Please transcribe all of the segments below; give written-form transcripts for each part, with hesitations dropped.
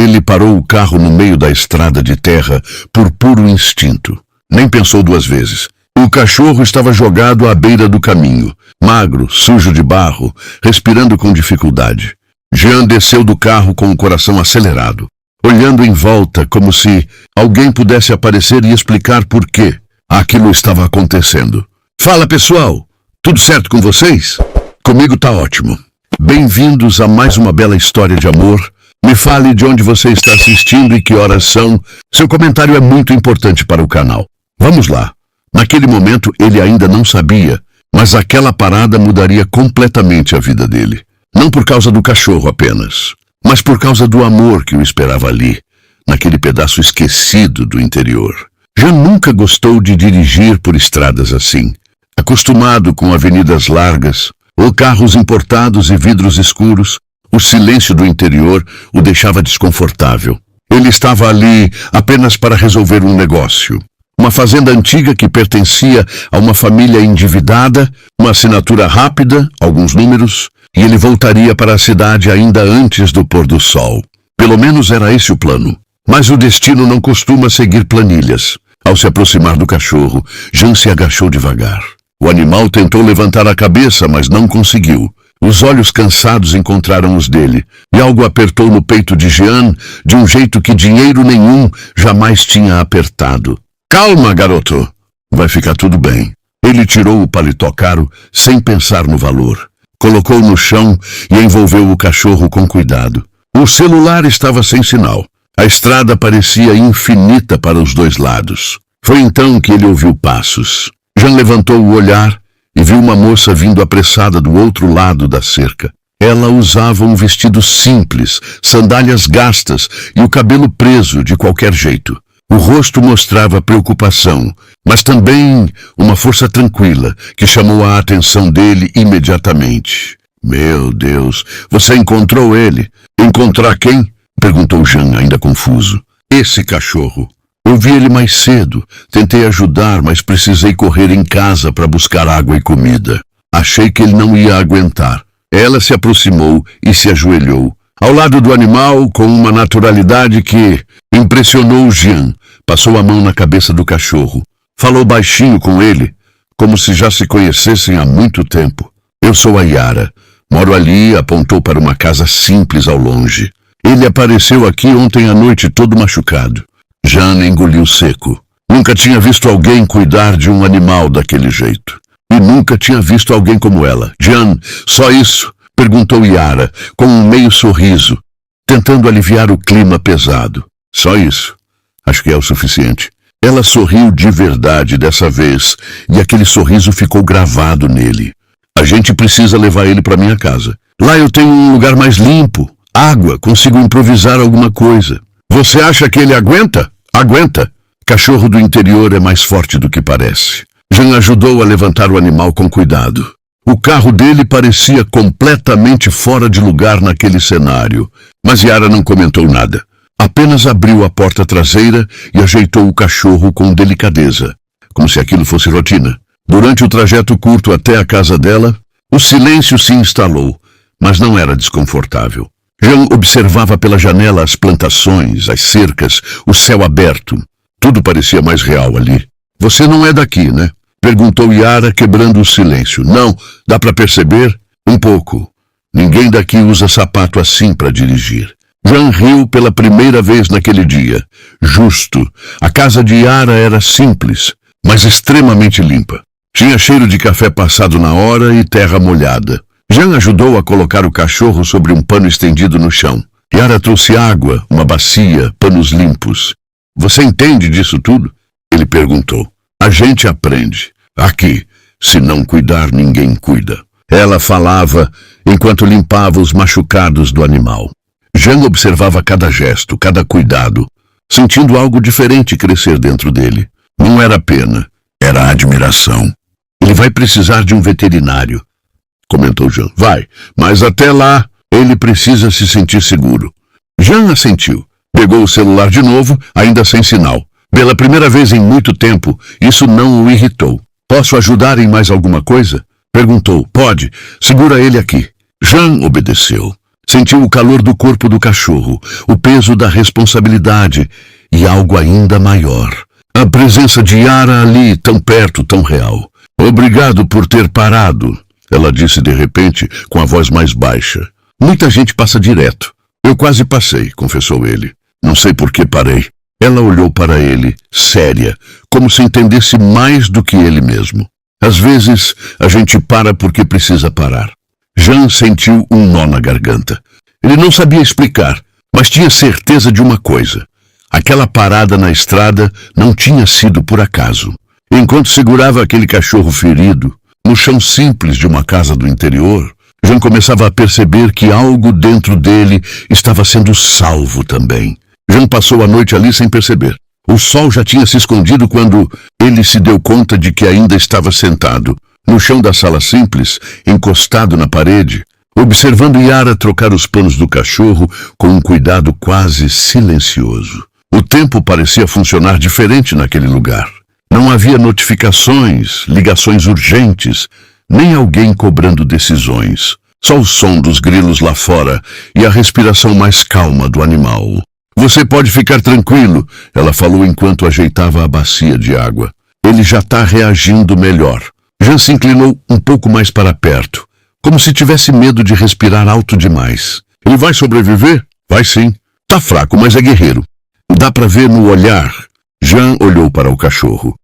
Ele parou o carro no meio da estrada de terra por puro instinto. Nem pensou duas vezes. O cachorro estava jogado à beira do caminho, magro, sujo de barro, respirando com dificuldade. Jean desceu do carro com o coração acelerado, olhando em volta como se alguém pudesse aparecer e explicar por que aquilo estava acontecendo. Fala, pessoal! Tudo certo com vocês? Comigo tá ótimo. Bem-vindos a mais uma bela história de amor. Me fale de onde você está assistindo e que horas são. Seu comentário é muito importante para o canal. Vamos lá. Naquele momento ele ainda não sabia, mas aquela parada mudaria completamente a vida dele. Não por causa do cachorro apenas, mas por causa do amor que o esperava ali, naquele pedaço esquecido do interior. Já nunca gostou de dirigir por estradas assim. Acostumado com avenidas largas, ou carros importados e vidros escuros, o silêncio do interior o deixava desconfortável. Ele estava ali apenas para resolver um negócio. Uma fazenda antiga que pertencia a uma família endividada, uma assinatura rápida, alguns números, e ele voltaria para a cidade ainda antes do pôr do sol. Pelo menos era esse o plano. Mas o destino não costuma seguir planilhas. Ao se aproximar do cachorro, Jean se agachou devagar. O animal tentou levantar a cabeça, mas não conseguiu. Os olhos cansados encontraram os dele, e algo apertou no peito de Jean de um jeito que dinheiro nenhum jamais tinha apertado. Calma, garoto. Vai ficar tudo bem. Ele tirou o paletó caro sem pensar no valor. Colocou no chão e envolveu o cachorro com cuidado. O celular estava sem sinal. A estrada parecia infinita para os dois lados. Foi então que ele ouviu passos. Jean levantou o olhar e viu uma moça vindo apressada do outro lado da cerca. Ela usava um vestido simples, sandálias gastas e o cabelo preso de qualquer jeito. O rosto mostrava preocupação, mas também uma força tranquila que chamou a atenção dele imediatamente. Meu Deus, você encontrou ele? Encontrar quem? Perguntou Jean, ainda confuso. Esse cachorro. Eu vi ele mais cedo. Tentei ajudar, mas precisei correr em casa para buscar água e comida. Achei que ele não ia aguentar. Ela se aproximou e se ajoelhou ao lado do animal com uma naturalidade que impressionou Jean. Passou a mão na cabeça do cachorro. Falou baixinho com ele, como se já se conhecessem há muito tempo. Eu sou a Yara. Moro ali, apontou para uma casa simples ao longe. Ele apareceu aqui ontem à noite todo machucado. Jean engoliu seco. Nunca tinha visto alguém cuidar de um animal daquele jeito. E nunca tinha visto alguém como ela. Jean, só isso? Perguntou Yara, com um meio sorriso, tentando aliviar o clima pesado. Só isso. Acho que é o suficiente. Ela sorriu de verdade dessa vez, e aquele sorriso ficou gravado nele. A gente precisa levar ele para minha casa. Lá eu tenho um lugar mais limpo, água, consigo improvisar alguma coisa. Você acha que ele aguenta? Aguenta. Cachorro do interior é mais forte do que parece. Jean ajudou a levantar o animal com cuidado. O carro dele parecia completamente fora de lugar naquele cenário, mas Yara não comentou nada. Apenas abriu a porta traseira e ajeitou o cachorro com delicadeza, como se aquilo fosse rotina. Durante o trajeto curto até a casa dela, o silêncio se instalou, mas não era desconfortável. Jean observava pela janela as plantações, as cercas, o céu aberto. Tudo parecia mais real ali. Você não é daqui, né? Perguntou Yara, quebrando o silêncio. Não, dá para perceber? Um pouco. Ninguém daqui usa sapato assim para dirigir. Jean riu pela primeira vez naquele dia. Justo. A casa de Yara era simples, mas extremamente limpa. Tinha cheiro de café passado na hora e terra molhada. Jean ajudou a colocar o cachorro sobre um pano estendido no chão. Yara trouxe água, uma bacia, panos limpos. Você entende disso tudo? Ele perguntou. A gente aprende. Aqui, se não cuidar, ninguém cuida. Ela falava enquanto limpava os machucados do animal. Jean observava cada gesto, cada cuidado, sentindo algo diferente crescer dentro dele. Não era pena, era admiração. Ele vai precisar de um veterinário, comentou Jean. Vai, mas até lá, ele precisa se sentir seguro. Jean assentiu. Pegou o celular de novo, ainda sem sinal. Pela primeira vez em muito tempo, isso não o irritou. Posso ajudar em mais alguma coisa? Perguntou. Pode. Segura ele aqui. Jean obedeceu. Sentiu o calor do corpo do cachorro, o peso da responsabilidade e algo ainda maior. A presença de Yara ali, tão perto, tão real. Obrigado por ter parado, ela disse de repente, com a voz mais baixa. Muita gente passa direto. Eu quase passei, confessou ele. Não sei por que parei. Ela olhou para ele, séria, como se entendesse mais do que ele mesmo. Às vezes, a gente para porque precisa parar. Jean sentiu um nó na garganta. Ele não sabia explicar, mas tinha certeza de uma coisa. Aquela parada na estrada não tinha sido por acaso. Enquanto segurava aquele cachorro ferido, no chão simples de uma casa do interior, Jean começava a perceber que algo dentro dele estava sendo salvo também. Jean passou a noite ali sem perceber. O sol já tinha se escondido quando ele se deu conta de que ainda estava sentado, no chão da sala simples, encostado na parede, observando Yara trocar os panos do cachorro com um cuidado quase silencioso. O tempo parecia funcionar diferente naquele lugar. Não havia notificações, ligações urgentes, nem alguém cobrando decisões. Só o som dos grilos lá fora e a respiração mais calma do animal. Você pode ficar tranquilo, ela falou enquanto ajeitava a bacia de água. Ele já está reagindo melhor. Jean se inclinou um pouco mais para perto, como se tivesse medo de respirar alto demais. Ele vai sobreviver? Vai sim. Tá fraco, mas é guerreiro. Dá para ver no olhar. Jean olhou para o cachorro.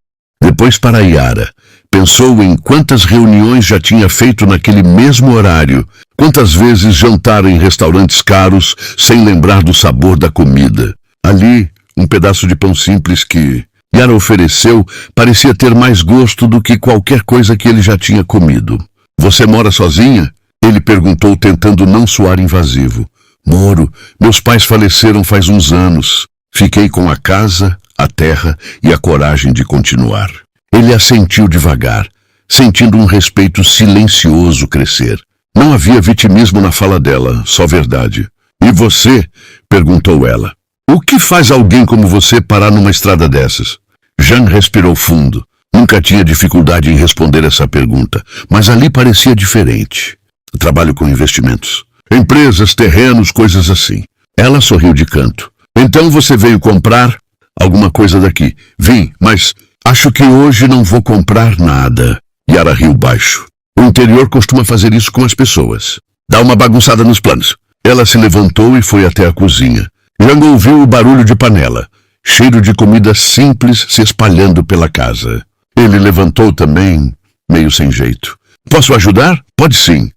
Depois para Yara. Pensou em quantas reuniões já tinha feito naquele mesmo horário, quantas vezes jantara em restaurantes caros sem lembrar do sabor da comida. Ali, um pedaço de pão simples que Yara ofereceu parecia ter mais gosto do que qualquer coisa que ele já tinha comido. Você mora sozinha? Ele perguntou, tentando não soar invasivo. Moro. Meus pais faleceram faz uns anos. Fiquei com a casa, a terra e a coragem de continuar. Ele assentiu devagar, sentindo um respeito silencioso crescer. Não havia vitimismo na fala dela, só verdade. E você? Perguntou ela. O que faz alguém como você parar numa estrada dessas? Jean respirou fundo. Nunca tinha dificuldade em responder essa pergunta, mas ali parecia diferente. Trabalho com investimentos. Empresas, terrenos, coisas assim. Ela sorriu de canto. Então você veio comprar alguma coisa daqui? Vim, mas acho que hoje não vou comprar nada. Yara riu baixo. O interior costuma fazer isso com as pessoas. Dá uma bagunçada nos planos. Ela se levantou e foi até a cozinha. Jean ouviu o barulho de panela, cheiro de comida simples se espalhando pela casa. Ele levantou também, meio sem jeito. Posso ajudar? Pode sim.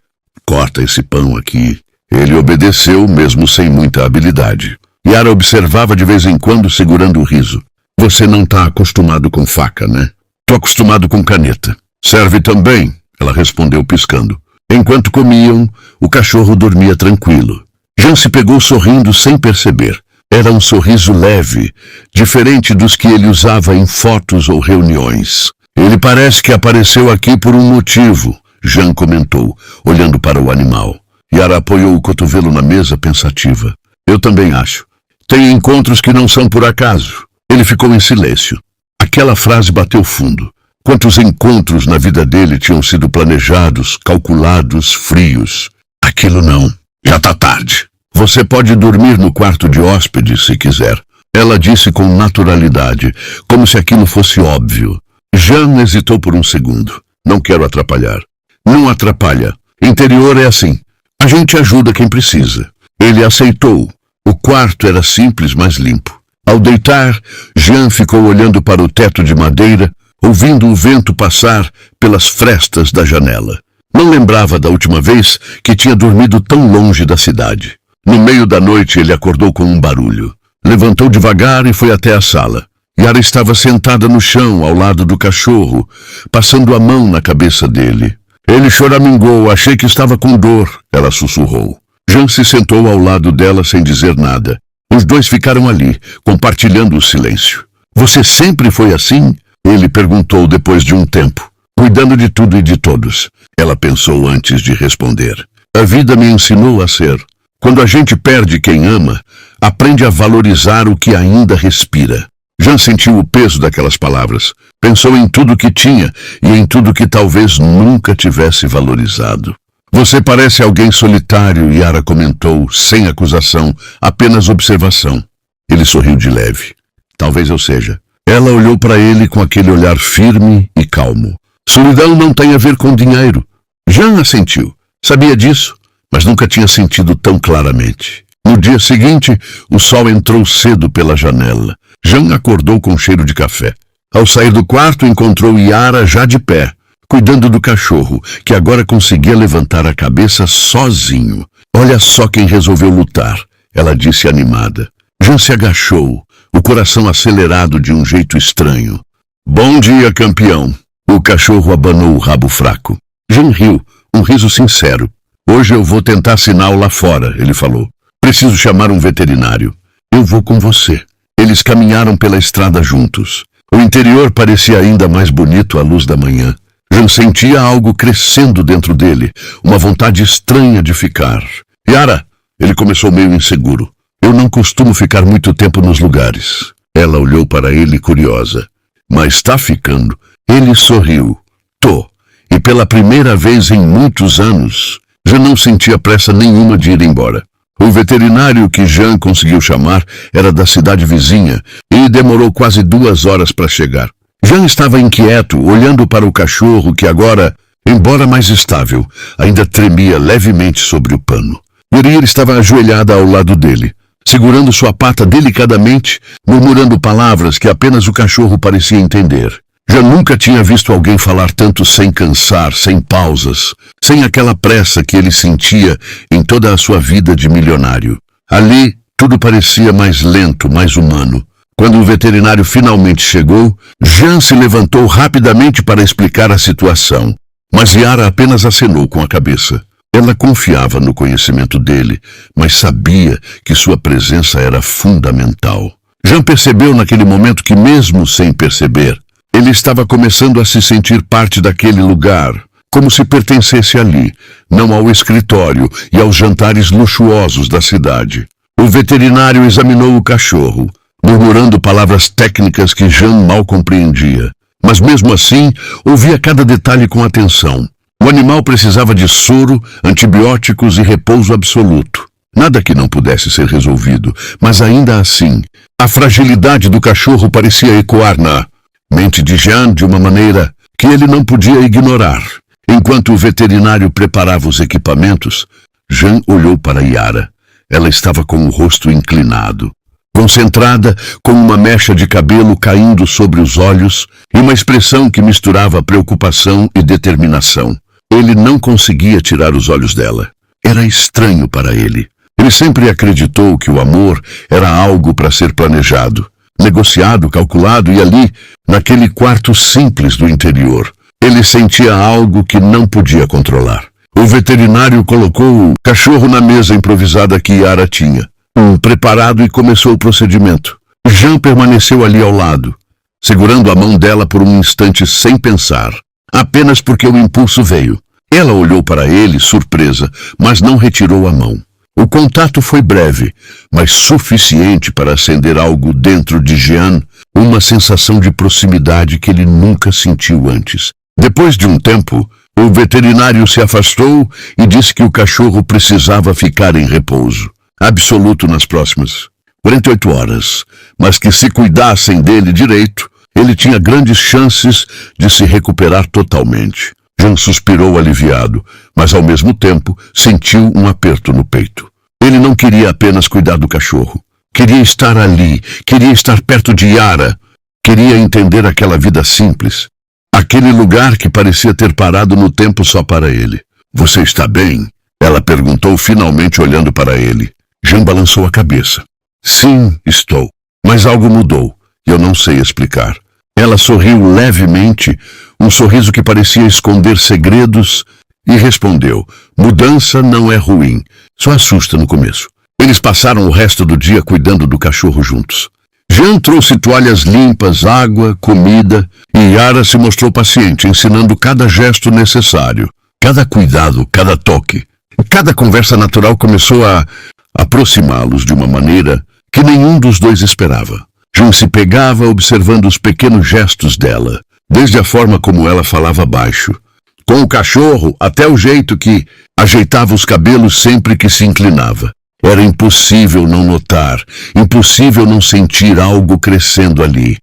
Corta esse pão aqui. Ele obedeceu, mesmo sem muita habilidade. Yara observava de vez em quando, segurando o riso. Você não está acostumado com faca, né? Tô acostumado com caneta. Serve também, ela respondeu piscando. Enquanto comiam, o cachorro dormia tranquilo. Jean se pegou sorrindo sem perceber. Era um sorriso leve, diferente dos que ele usava em fotos ou reuniões. Ele parece que apareceu aqui por um motivo, Jean comentou, olhando para o animal. Yara apoiou o cotovelo na mesa, pensativa. Eu também acho. Tem encontros que não são por acaso. Ele ficou em silêncio. Aquela frase bateu fundo. Quantos encontros na vida dele tinham sido planejados, calculados, frios. Aquilo não. Já tá tarde. Você pode dormir no quarto de hóspedes se quiser. Ela disse com naturalidade, como se aquilo fosse óbvio. Jean hesitou por um segundo. Não quero atrapalhar. Não atrapalha. Interior é assim. A gente ajuda quem precisa. Ele aceitou. O quarto era simples, mas limpo. Ao deitar, Jean ficou olhando para o teto de madeira, ouvindo o vento passar pelas frestas da janela. Não lembrava da última vez que tinha dormido tão longe da cidade. No meio da noite ele acordou com um barulho. Levantou devagar e foi até a sala. Yara estava sentada no chão, ao lado do cachorro, passando a mão na cabeça dele. Ele choramingou, achei que estava com dor, ela sussurrou. Jean se sentou ao lado dela sem dizer nada. Os dois ficaram ali, compartilhando o silêncio. Você sempre foi assim? Ele perguntou depois de um tempo, cuidando de tudo e de todos. Ela pensou antes de responder. A vida me ensinou a ser. Quando a gente perde quem ama, aprende a valorizar o que ainda respira. Jean sentiu o peso daquelas palavras. Pensou em tudo que tinha e em tudo que talvez nunca tivesse valorizado. Você parece alguém solitário, Yara comentou, sem acusação, apenas observação. Ele sorriu de leve. Talvez eu seja. Ela olhou para ele com aquele olhar firme e calmo. Solidão não tem a ver com dinheiro. Jean assentiu. Sabia disso, mas nunca tinha sentido tão claramente. No dia seguinte, o sol entrou cedo pela janela. Jean acordou com cheiro de café. Ao sair do quarto, encontrou Yara já de pé, cuidando do cachorro, que agora conseguia levantar a cabeça sozinho. Olha só quem resolveu lutar, ela disse animada. Jean se agachou, o coração acelerado de um jeito estranho. Bom dia, campeão. O cachorro abanou o rabo fraco. Jean riu, um riso sincero. Hoje eu vou tentar sinal lá fora, ele falou. Preciso chamar um veterinário. Eu vou com você. Eles caminharam pela estrada juntos. O interior parecia ainda mais bonito à luz da manhã. Jean sentia algo crescendo dentro dele, uma vontade estranha de ficar. Yara, ele começou meio inseguro. Eu não costumo ficar muito tempo nos lugares. Ela olhou para ele curiosa. Mas tá ficando. Ele sorriu. Tô. E pela primeira vez em muitos anos, já não sentia pressa nenhuma de ir embora. O veterinário que Jean conseguiu chamar era da cidade vizinha e demorou quase 2 horas para chegar. Jean estava inquieto, olhando para o cachorro que agora, embora mais estável, ainda tremia levemente sobre o pano. Muriel estava ajoelhada ao lado dele, segurando sua pata delicadamente, murmurando palavras que apenas o cachorro parecia entender. Já nunca tinha visto alguém falar tanto sem cansar, sem pausas, sem aquela pressa que ele sentia em toda a sua vida de milionário. Ali, tudo parecia mais lento, mais humano. Quando o veterinário finalmente chegou, Jean se levantou rapidamente para explicar a situação, mas Yara apenas acenou com a cabeça. Ela confiava no conhecimento dele, mas sabia que sua presença era fundamental. Jean percebeu naquele momento que, mesmo sem perceber, ele estava começando a se sentir parte daquele lugar, como se pertencesse ali, não ao escritório e aos jantares luxuosos da cidade. O veterinário examinou o cachorro, murmurando palavras técnicas que Jean mal compreendia. Mas mesmo assim, ouvia cada detalhe com atenção. O animal precisava de soro, antibióticos e repouso absoluto. Nada que não pudesse ser resolvido, mas ainda assim, a fragilidade do cachorro parecia ecoar na mente de Jean de uma maneira que ele não podia ignorar. Enquanto o veterinário preparava os equipamentos, Jean olhou para Yara. Ela estava com o rosto inclinado, concentrada, com uma mecha de cabelo caindo sobre os olhos e uma expressão que misturava preocupação e determinação. Ele não conseguia tirar os olhos dela. Era estranho para ele. Ele sempre acreditou que o amor era algo para ser planejado, negociado, calculado e ali, naquele quarto simples do interior, ele sentia algo que não podia controlar. O veterinário colocou o cachorro na mesa improvisada que Yara tinha, preparado e começou o procedimento. Jean permaneceu ali ao lado, segurando a mão dela por um instante sem pensar, apenas porque o impulso veio. Ela olhou para ele, surpresa, mas não retirou a mão. O contato foi breve, mas suficiente para acender algo dentro de Jean, uma sensação de proximidade que ele nunca sentiu antes. Depois de um tempo, o veterinário se afastou e disse que o cachorro precisava ficar em repouso absoluto nas próximas 48 horas, mas que se cuidassem dele direito, ele tinha grandes chances de se recuperar totalmente. Jean suspirou aliviado, mas ao mesmo tempo sentiu um aperto no peito. Ele não queria apenas cuidar do cachorro. Queria estar ali, queria estar perto de Yara, queria entender aquela vida simples, aquele lugar que parecia ter parado no tempo só para ele. Você está bem? Ela perguntou finalmente olhando para ele. Jean balançou a cabeça. Sim, estou. Mas algo mudou, e eu não sei explicar. Ela sorriu levemente, um sorriso que parecia esconder segredos, e respondeu, mudança não é ruim, só assusta no começo. Eles passaram o resto do dia cuidando do cachorro juntos. Jean trouxe toalhas limpas, água, comida, e Yara se mostrou paciente, ensinando cada gesto necessário, cada cuidado, cada toque. Cada conversa natural começou a aproximá-los de uma maneira que nenhum dos dois esperava. Jean se pegava observando os pequenos gestos dela, desde a forma como ela falava baixo, Com o cachorro, até o jeito que ajeitava os cabelos sempre que se inclinava. Era impossível não notar, impossível não sentir algo crescendo ali.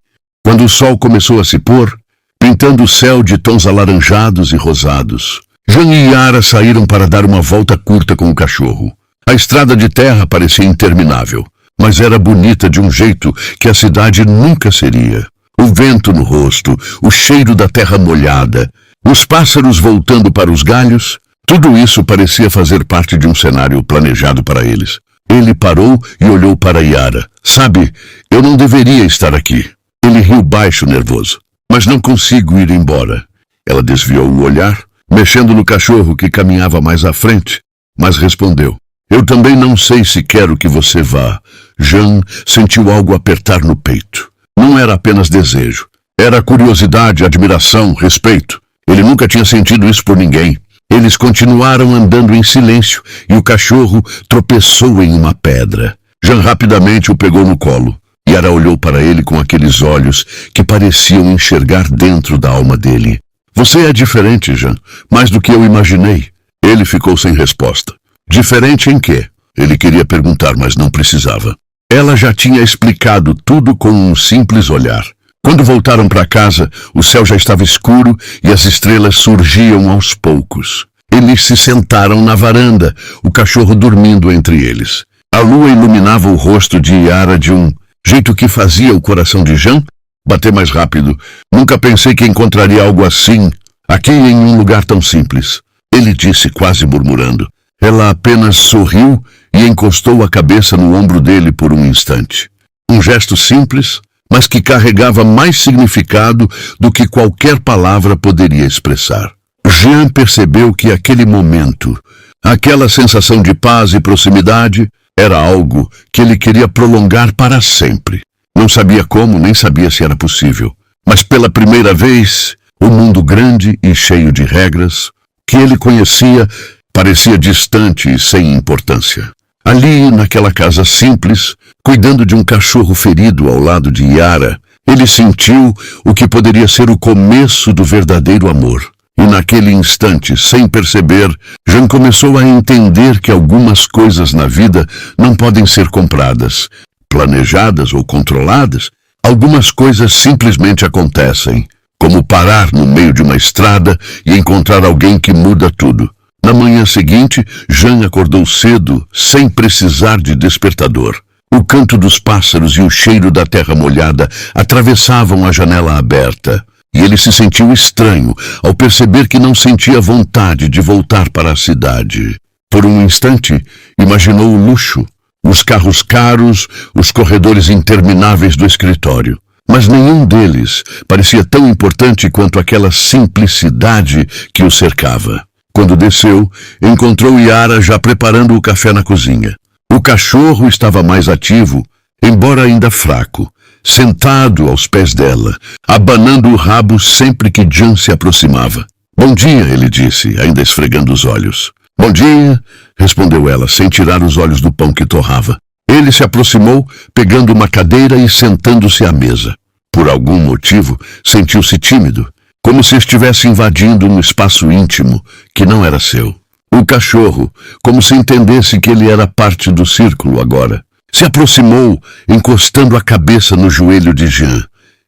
Quando o sol começou a se pôr, pintando o céu de tons alaranjados e rosados, Jean e Yara saíram para dar uma volta curta com o cachorro. A estrada de terra parecia interminável, mas era bonita de um jeito que a cidade nunca seria. O vento no rosto, o cheiro da terra molhada, os pássaros voltando para os galhos, tudo isso parecia fazer parte de um cenário planejado para eles. Ele parou e olhou para Yara. Sabe, eu não deveria estar aqui. Ele riu baixo, nervoso. Mas não consigo ir embora. Ela desviou o olhar, mexendo no cachorro que caminhava mais à frente, mas respondeu. Eu também não sei se quero que você vá. Jean sentiu algo apertar no peito. Não era apenas desejo. Era curiosidade, admiração, respeito. Ele nunca tinha sentido isso por ninguém. Eles continuaram andando em silêncio e o cachorro tropeçou em uma pedra. Jean rapidamente o pegou no colo. Yara olhou para ele com aqueles olhos que pareciam enxergar dentro da alma dele. Você é diferente, Jean, mais do que eu imaginei. Ele ficou sem resposta. Diferente em quê? Ele queria perguntar, mas não precisava. Ela já tinha explicado tudo com um simples olhar. Quando voltaram para casa, o céu já estava escuro e as estrelas surgiam aos poucos. Eles se sentaram na varanda, o cachorro dormindo entre eles. A lua iluminava o rosto de Yara de um jeito que fazia o coração de Jean bater mais rápido. Nunca pensei que encontraria algo assim, aqui em um lugar tão simples. Ele disse, quase murmurando. Ela apenas sorriu e encostou a cabeça no ombro dele por um instante. Um gesto simples, mas que carregava mais significado do que qualquer palavra poderia expressar. Jean percebeu que aquele momento, aquela sensação de paz e proximidade, era algo que ele queria prolongar para sempre. Não sabia como, nem sabia se era possível. Mas pela primeira vez, o mundo grande e cheio de regras, que ele conhecia, parecia distante e sem importância. Ali, naquela casa simples, cuidando de um cachorro ferido ao lado de Yara, ele sentiu o que poderia ser o começo do verdadeiro amor. E naquele instante, sem perceber, Jean começou a entender que algumas coisas na vida não podem ser compradas, planejadas ou controladas. Algumas coisas simplesmente acontecem, como parar no meio de uma estrada e encontrar alguém que muda tudo. Na manhã seguinte, Jean acordou cedo, sem precisar de despertador. O canto dos pássaros e o cheiro da terra molhada atravessavam a janela aberta, e ele se sentiu estranho ao perceber que não sentia vontade de voltar para a cidade. Por um instante, imaginou o luxo, os carros caros, os corredores intermináveis do escritório. Mas nenhum deles parecia tão importante quanto aquela simplicidade que o cercava. Quando desceu, encontrou Yara já preparando o café na cozinha. O cachorro estava mais ativo, embora ainda fraco, sentado aos pés dela, abanando o rabo sempre que Jean se aproximava. Bom dia, ele disse, ainda esfregando os olhos. Bom dia, respondeu ela, sem tirar os olhos do pão que torrava. Ele se aproximou, pegando uma cadeira e sentando-se à mesa. Por algum motivo, sentiu-se tímido, como se estivesse invadindo um espaço íntimo que não era seu. O cachorro, como se entendesse que ele era parte do círculo agora, se aproximou, encostando a cabeça no joelho de Jean.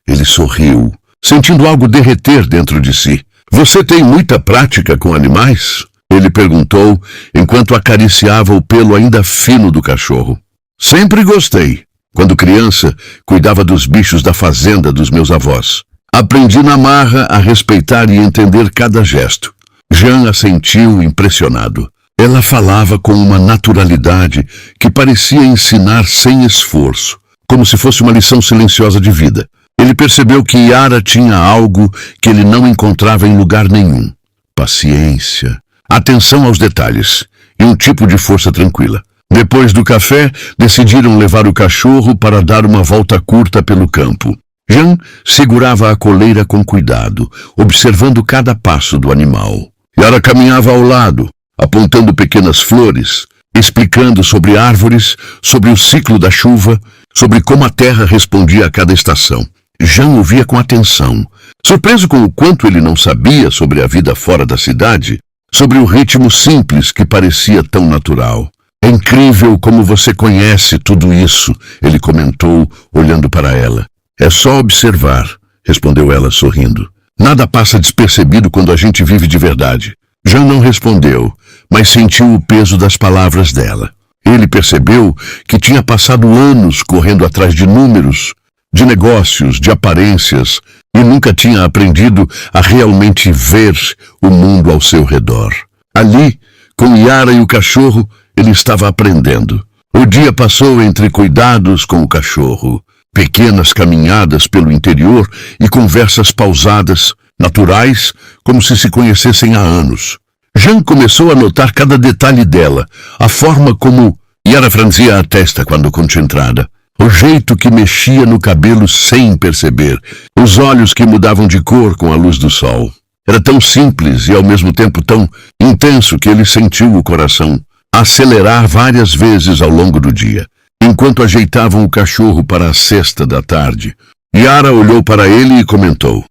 Ele sorriu, sentindo algo derreter dentro de si. Você tem muita prática com animais? Ele perguntou, enquanto acariciava o pelo ainda fino do cachorro. Sempre gostei. Quando criança, cuidava dos bichos da fazenda dos meus avós. Aprendi na marra a respeitar e entender cada gesto. Jean assentiu impressionado. Ela falava com uma naturalidade que parecia ensinar sem esforço, como se fosse uma lição silenciosa de vida. Ele percebeu que Yara tinha algo que ele não encontrava em lugar nenhum. Paciência, atenção aos detalhes e um tipo de força tranquila. Depois do café, decidiram levar o cachorro para dar uma volta curta pelo campo. Jean segurava a coleira com cuidado, observando cada passo do animal. Yara caminhava ao lado, apontando pequenas flores, explicando sobre árvores, sobre o ciclo da chuva, sobre como a terra respondia a cada estação. Jean ouvia com atenção, Surpreso com o quanto ele não sabia sobre a vida fora da cidade, sobre o ritmo simples que parecia tão natural. É incrível como você conhece tudo isso, ele comentou, olhando para ela. É só observar, respondeu ela sorrindo. Nada passa despercebido quando a gente vive de verdade. Jean não respondeu, mas sentiu o peso das palavras dela. Ele percebeu que tinha passado anos correndo atrás de números, de negócios, de aparências, e nunca tinha aprendido a realmente ver o mundo ao seu redor. Ali, com Yara e o cachorro, ele estava aprendendo. O dia passou entre cuidados com o cachorro, pequenas caminhadas pelo interior e conversas pausadas, naturais, como se conhecessem há anos. Jean começou a notar cada detalhe dela, a forma como Yara franzia a testa quando concentrada, o jeito que mexia no cabelo sem perceber, os olhos que mudavam de cor com a luz do sol. Era tão simples e ao mesmo tempo tão intenso que ele sentiu o coração acelerar várias vezes ao longo do dia. Enquanto ajeitavam o cachorro para a cesta da tarde, Yara olhou para ele e comentou: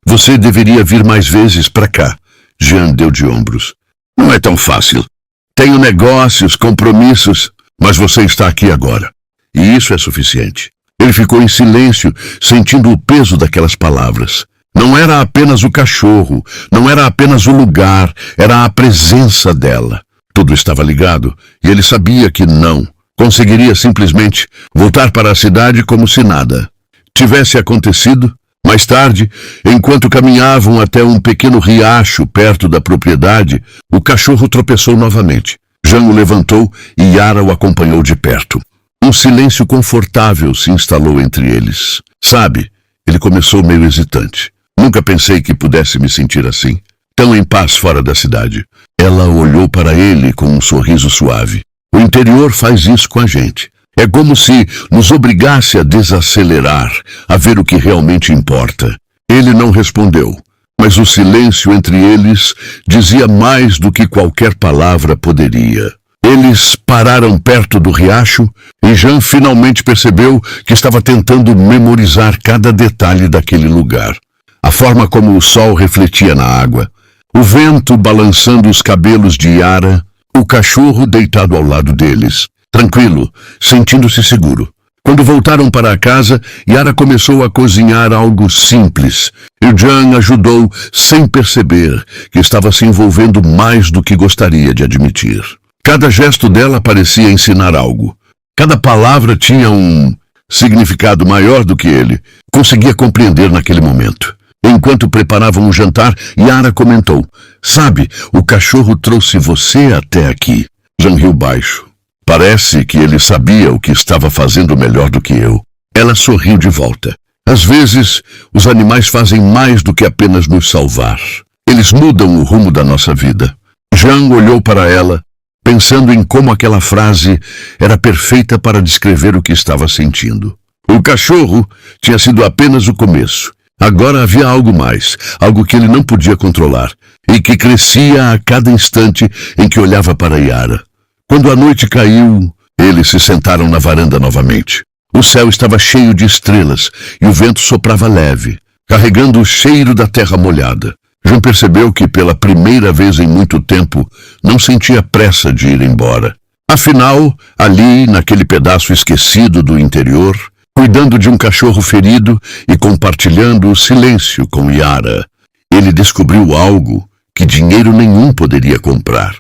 "Você deveria vir mais vezes para cá." Jean deu de ombros. "Não é tão fácil. Tenho negócios, compromissos, mas você está aqui agora. E isso é suficiente." Ele ficou em silêncio, sentindo o peso daquelas palavras. Não era apenas o cachorro, não era apenas o lugar, era a presença dela. Tudo estava ligado, e ele sabia que não conseguiria simplesmente voltar para a cidade como se nada tivesse acontecido. Mais tarde, enquanto caminhavam até um pequeno riacho perto da propriedade, o cachorro tropeçou novamente. Jean o levantou e Yara o acompanhou de perto. Um silêncio confortável se instalou entre eles. "Sabe", ele começou meio hesitante. "Nunca pensei que pudesse me sentir assim, tão em paz fora da cidade." Ela olhou para ele com um sorriso suave. "O interior faz isso com a gente. É como se nos obrigasse a desacelerar, a ver o que realmente importa." Ele não respondeu, mas o silêncio entre eles dizia mais do que qualquer palavra poderia. Eles pararam perto do riacho e Jean finalmente percebeu que estava tentando memorizar cada detalhe daquele lugar. A forma como o sol refletia na água, o vento balançando os cabelos de Yara, o cachorro deitado ao lado deles, tranquilo, sentindo-se seguro. Quando voltaram para a casa, Yara começou a cozinhar algo simples, e Jean ajudou sem perceber que estava se envolvendo mais do que gostaria de admitir. Cada gesto dela parecia ensinar algo. Cada palavra tinha um significado maior do que ele conseguia compreender naquele momento. Enquanto preparavam um jantar, Yara comentou: "Sabe, o cachorro trouxe você até aqui." Jean riu baixo. Parece que ele sabia o que estava fazendo melhor do que eu. Ela sorriu de volta. "Às vezes, os animais fazem mais do que apenas nos salvar. Eles mudam o rumo da nossa vida." Jean olhou para ela, pensando em como aquela frase era perfeita para descrever o que estava sentindo. O cachorro tinha sido apenas o começo. Agora havia algo mais, algo que ele não podia controlar, e que crescia a cada instante em que olhava para Yara. Quando a noite caiu, eles se sentaram na varanda novamente. O céu estava cheio de estrelas e o vento soprava leve, carregando o cheiro da terra molhada. Jean percebeu que pela primeira vez em muito tempo não sentia pressa de ir embora. Afinal, ali, naquele pedaço esquecido do interior, cuidando de um cachorro ferido e compartilhando o silêncio com Yara, ele descobriu algo que dinheiro nenhum poderia comprar.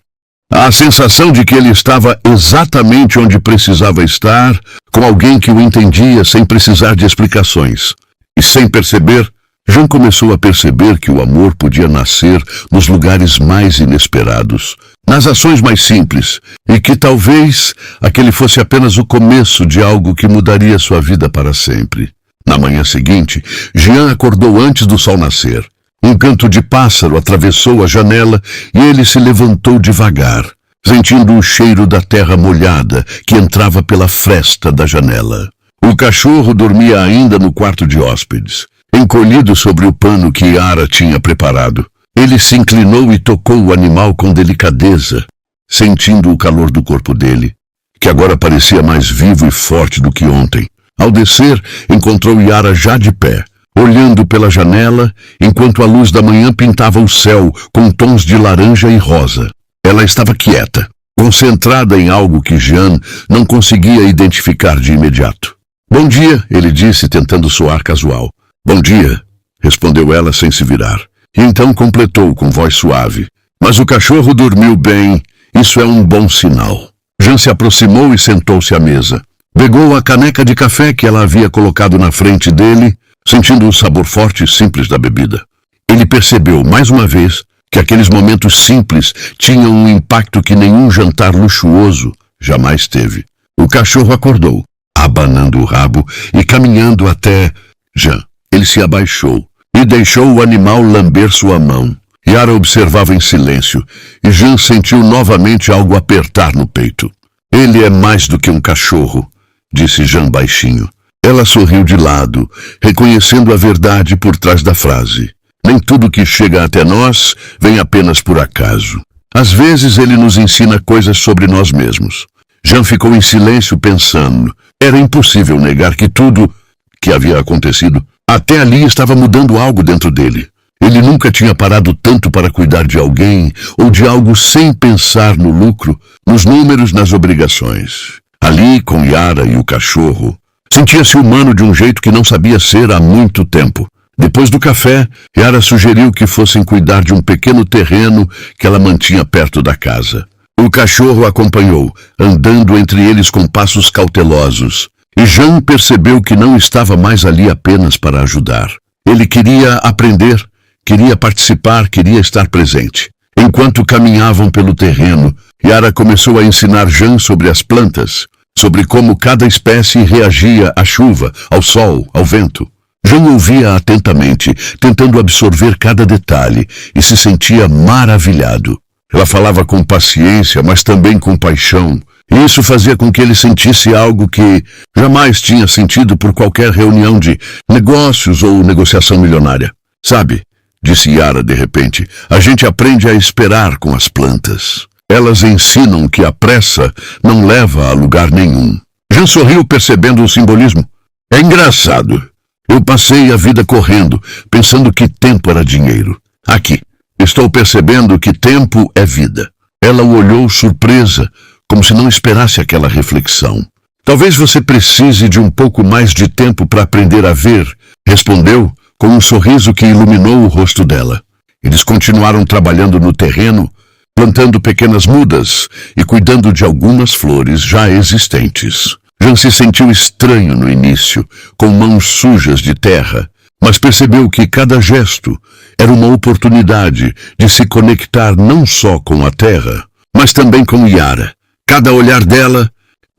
A sensação de que ele estava exatamente onde precisava estar, com alguém que o entendia sem precisar de explicações. E sem perceber, Jean começou a perceber que o amor podia nascer nos lugares mais inesperados, nas ações mais simples, e que talvez aquele fosse apenas o começo de algo que mudaria sua vida para sempre. Na manhã seguinte, Jean acordou antes do sol nascer. Um canto de pássaro atravessou a janela e ele se levantou devagar, sentindo o cheiro da terra molhada que entrava pela fresta da janela. O cachorro dormia ainda no quarto de hóspedes, encolhido sobre o pano que Yara tinha preparado. Ele se inclinou e tocou o animal com delicadeza, sentindo o calor do corpo dele, que agora parecia mais vivo e forte do que ontem. Ao descer, encontrou Yara já de pé, olhando pela janela, enquanto a luz da manhã pintava o céu com tons de laranja e rosa. Ela estava quieta, concentrada em algo que Jean não conseguia identificar de imediato. "Bom dia", ele disse, tentando soar casual. "Bom dia", respondeu ela sem se virar. E então completou com voz suave. "Mas o cachorro dormiu bem. Isso é um bom sinal." Jean se aproximou e sentou-se à mesa. Pegou a caneca de café que ela havia colocado na frente dele, sentindo o sabor forte e simples da bebida. Ele percebeu, mais uma vez, que aqueles momentos simples tinham um impacto que nenhum jantar luxuoso jamais teve. O cachorro acordou, abanando o rabo e caminhando até Jean. Ele se abaixou e deixou o animal lamber sua mão. Yara observava em silêncio e Jean sentiu novamente algo apertar no peito. "Ele é mais do que um cachorro", disse Jean baixinho. Ela sorriu de lado, reconhecendo a verdade por trás da frase. Nem tudo que chega até nós vem apenas por acaso. Às vezes ele nos ensina coisas sobre nós mesmos. Jean ficou em silêncio pensando. Era impossível negar que tudo que havia acontecido até ali estava mudando algo dentro dele. Ele nunca tinha parado tanto para cuidar de alguém ou de algo sem pensar no lucro, nos números, nas obrigações. Ali, com Yara e o cachorro, sentia-se humano de um jeito que não sabia ser há muito tempo. Depois do café, Yara sugeriu que fossem cuidar de um pequeno terreno que ela mantinha perto da casa. O cachorro acompanhou, andando entre eles com passos cautelosos, e Jean percebeu que não estava mais ali apenas para ajudar. Ele queria aprender, queria participar, queria estar presente. Enquanto caminhavam pelo terreno, Yara começou a ensinar Jean sobre as plantas, sobre como cada espécie reagia à chuva, ao sol, ao vento. Jean ouvia atentamente, tentando absorver cada detalhe, e se sentia maravilhado. Ela falava com paciência, mas também com paixão, e isso fazia com que ele sentisse algo que jamais tinha sentido por qualquer reunião de negócios ou negociação milionária. "Sabe", disse Yara de repente, "a gente aprende a esperar com as plantas. Elas ensinam que a pressa não leva a lugar nenhum." Jean sorriu percebendo o simbolismo. "É engraçado. Eu passei a vida correndo, pensando que tempo era dinheiro. Aqui, estou percebendo que tempo é vida." Ela o olhou surpresa, como se não esperasse aquela reflexão. "Talvez você precise de um pouco mais de tempo para aprender a ver", respondeu, com um sorriso que iluminou o rosto dela. Eles continuaram trabalhando no terreno, plantando pequenas mudas e cuidando de algumas flores já existentes. Jean se sentiu estranho no início, com mãos sujas de terra, mas percebeu que cada gesto era uma oportunidade de se conectar não só com a terra, mas também com Yara. Cada olhar dela,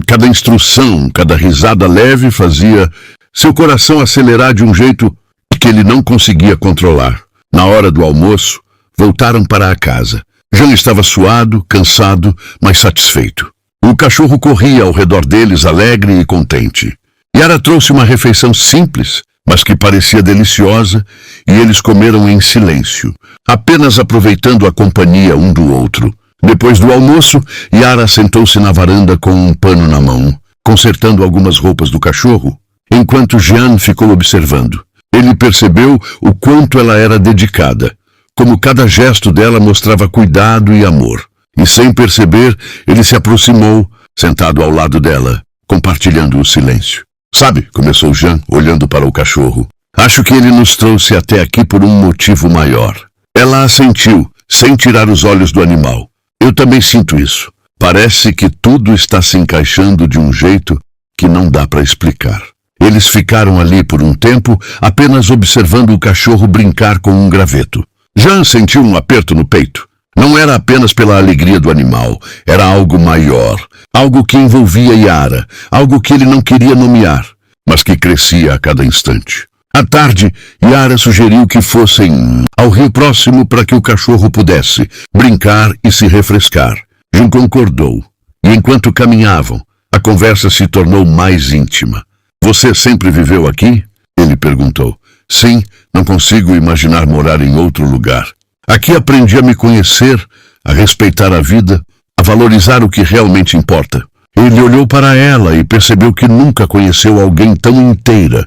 cada instrução, cada risada leve fazia seu coração acelerar de um jeito que ele não conseguia controlar. Na hora do almoço, voltaram para a casa. Jean estava suado, cansado, mas satisfeito. O cachorro corria ao redor deles, alegre e contente. Yara trouxe uma refeição simples, mas que parecia deliciosa, e eles comeram em silêncio, apenas aproveitando a companhia um do outro. Depois do almoço, Yara sentou-se na varanda com um pano na mão, consertando algumas roupas do cachorro, enquanto Jean ficou observando. Ele percebeu o quanto ela era dedicada, como cada gesto dela mostrava cuidado e amor. E sem perceber, ele se aproximou, sentado ao lado dela, compartilhando o silêncio. "Sabe", começou Jean, olhando para o cachorro, "acho que ele nos trouxe até aqui por um motivo maior." Ela assentiu, sem tirar os olhos do animal. "Eu também sinto isso. Parece que tudo está se encaixando de um jeito que não dá para explicar." Eles ficaram ali por um tempo, apenas observando o cachorro brincar com um graveto. Jean sentiu um aperto no peito. Não era apenas pela alegria do animal, era algo maior, algo que envolvia Yara, algo que ele não queria nomear, mas que crescia a cada instante. À tarde, Yara sugeriu que fossem ao rio próximo para que o cachorro pudesse brincar e se refrescar. Jean concordou, e enquanto caminhavam, a conversa se tornou mais íntima. "Você sempre viveu aqui?" ele perguntou. "Sim, não consigo imaginar morar em outro lugar. Aqui aprendi a me conhecer, a respeitar a vida, a valorizar o que realmente importa." Ele olhou para ela e percebeu que nunca conheceu alguém tão inteira,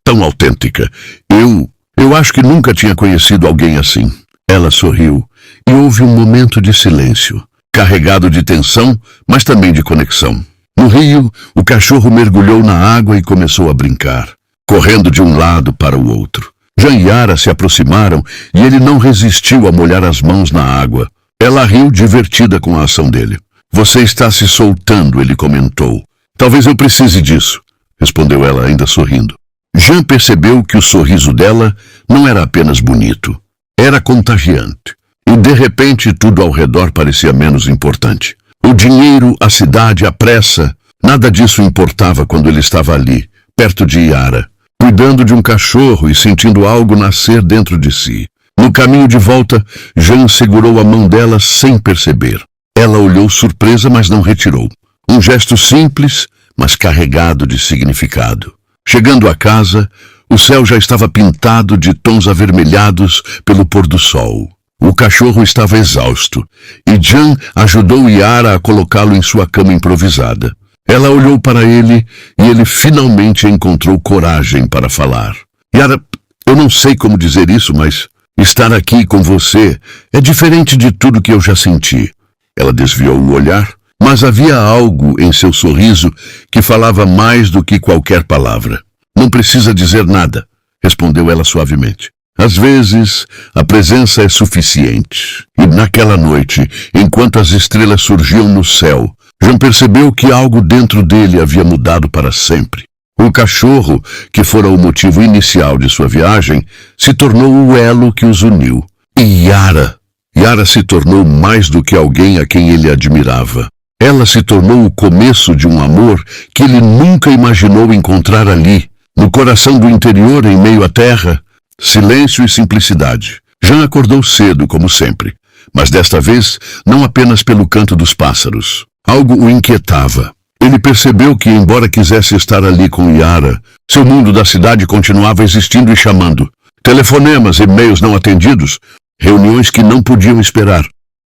tão autêntica. Eu acho que nunca tinha conhecido alguém assim. Ela sorriu e houve um momento de silêncio, carregado de tensão, mas também de conexão. No rio, o cachorro mergulhou na água e começou a brincar, correndo de um lado para o outro. Jean e Yara se aproximaram e ele não resistiu a molhar as mãos na água. Ela riu divertida com a ação dele. Você está se soltando, ele comentou. Talvez eu precise disso, respondeu ela ainda sorrindo. Jean percebeu que o sorriso dela não era apenas bonito, era contagiante. E de repente tudo ao redor parecia menos importante. O dinheiro, a cidade, a pressa, nada disso importava quando ele estava ali, perto de Yara, cuidando de um cachorro e sentindo algo nascer dentro de si. No caminho de volta, Jean segurou a mão dela sem perceber. Ela olhou surpresa, mas não retirou. Um gesto simples, mas carregado de significado. Chegando à casa, o céu já estava pintado de tons avermelhados pelo pôr do sol. O cachorro estava exausto, e Jean ajudou Yara a colocá-lo em sua cama improvisada. Ela olhou para ele e ele finalmente encontrou coragem para falar. Yara, eu não sei como dizer isso, mas estar aqui com você é diferente de tudo que eu já senti. Ela desviou o olhar, mas havia algo em seu sorriso que falava mais do que qualquer palavra. Não precisa dizer nada, respondeu ela suavemente. Às vezes, a presença é suficiente. E naquela noite, enquanto as estrelas surgiam no céu, Jean percebeu que algo dentro dele havia mudado para sempre. O cachorro, que fora o motivo inicial de sua viagem, se tornou o elo que os uniu. E Yara se tornou mais do que alguém a quem ele admirava. Ela se tornou o começo de um amor que ele nunca imaginou encontrar ali, no coração do interior, em meio à terra. Silêncio e simplicidade. Jean acordou cedo, como sempre, mas desta vez não apenas pelo canto dos pássaros. Algo o inquietava. Ele percebeu que, embora quisesse estar ali com Yara, seu mundo da cidade continuava existindo e chamando. Telefonemas, e-mails não atendidos, reuniões que não podiam esperar.